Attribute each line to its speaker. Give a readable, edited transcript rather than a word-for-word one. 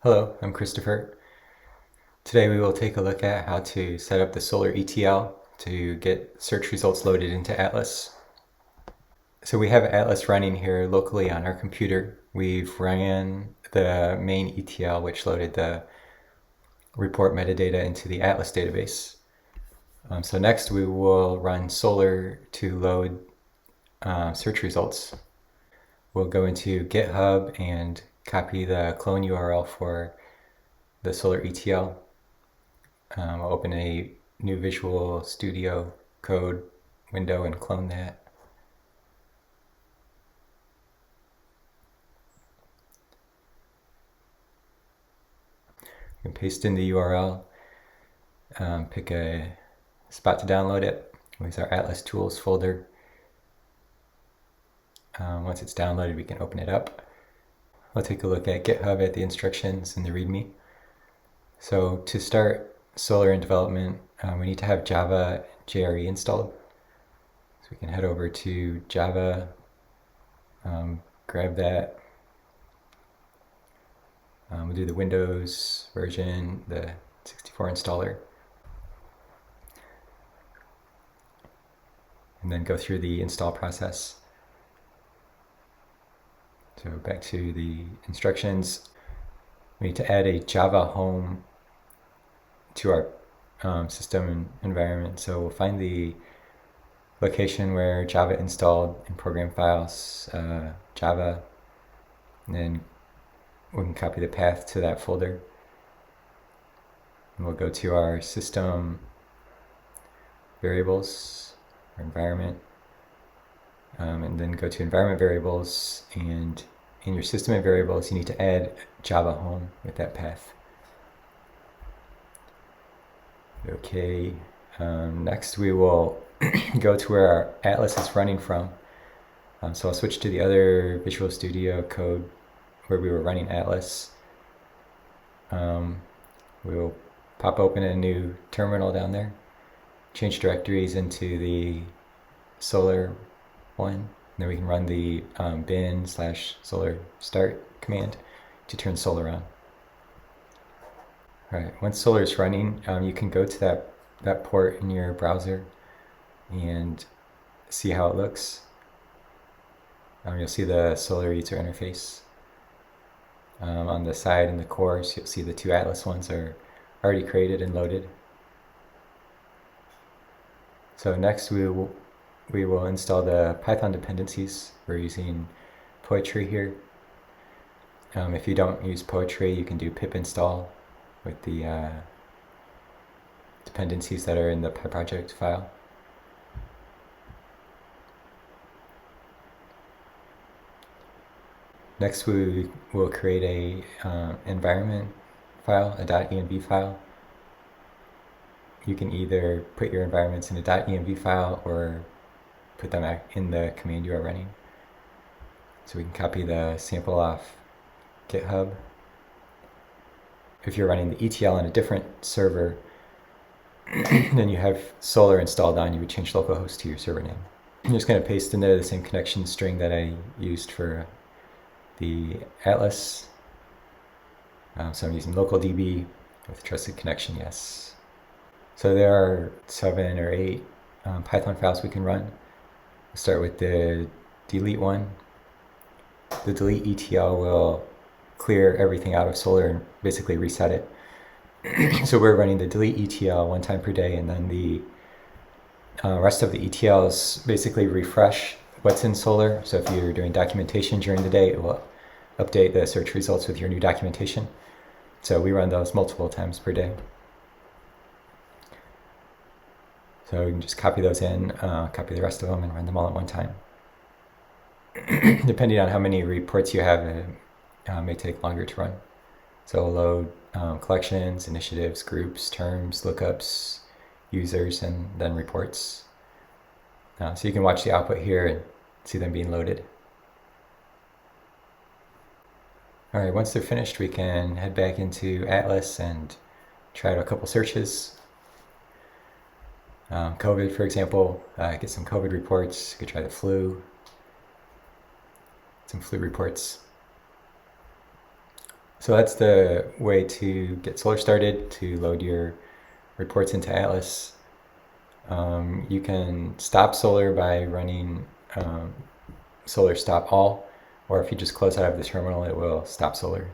Speaker 1: Hello, I'm Christopher. Today we will take a look at how to set up the Solr ETL to get search results loaded into Atlas. So we have Atlas running here locally on our computer. We've ran the main ETL, which loaded the report metadata into the Atlas database. So next we will run Solr to load search results. We'll go into GitHub and copy the clone URL for the Solr ETL. I'll open a new Visual Studio Code window and clone that. You can paste in the URL, pick a spot to download it. Use our Atlas Tools folder. Once it's downloaded, we can open it up. We'll take a look at GitHub at the instructions and the README. So to start Solr in development, we need to have Java JRE installed. So we can head over to Java, grab that. We'll do the Windows version, the 64 installer, and then go through the install process. So back to the instructions. We need to add a Java home to our system environment. So we'll find the location where Java installed in program files, Java, and then we can copy the path to that folder. And we'll go to our system variables, our environment, and then go to environment variables, and in your system variables you need to add Java home with that path. Okay, next we will go to where our Atlas is running from. So I'll switch to the other Visual Studio Code where we were running Atlas. We'll pop open a new terminal down there, change directories into the Solr one, and then we can run the bin/Solr start command to turn Solr on. All right, once Solr is running, you can go to that port in your browser and see how it looks. You'll see the Solr user interface. On the side in the course, you'll see the two Atlas ones are already created and loaded. So next we will install the Python dependencies. We're using Poetry here. If you don't use Poetry, you can do pip install with the dependencies that are in the PyProject file. Next we will create a environment file, a .env file. You can either put your environments in a .env file or put them in the command you are running. So we can copy the sample off GitHub. If you're running the ETL on a different server, then you have Solr installed on, you would change localhost to your server name. I'm just going to paste in there the same connection string that I used for the Atlas. So I'm using localDB with trusted connection, yes. So there are 7 or 8 Python files we can run. We'll start with the delete one. The delete ETL will clear everything out of Solr and basically reset it. So we're running the delete ETL 1 time per day, and then the rest of the ETLs basically refresh what's in Solr. So if you're doing documentation during the day, it will update the search results with your new documentation. So we run those multiple times per day. So you can just copy those in, copy the rest of them, and run them all at one time. Depending on how many reports you have, it may take longer to run. So we'll load collections, initiatives, groups, terms, lookups, users, and then reports. So you can watch the output here and see them being loaded. All right, once they're finished, we can head back into Atlas and try out a couple searches. COVID, for example, get some COVID reports. You could try the flu, some flu reports. So that's the way to get Solr started, to load your reports into Atlas. You can stop Solr by running Solr stop all, or if you just close out of the terminal, it will stop Solr.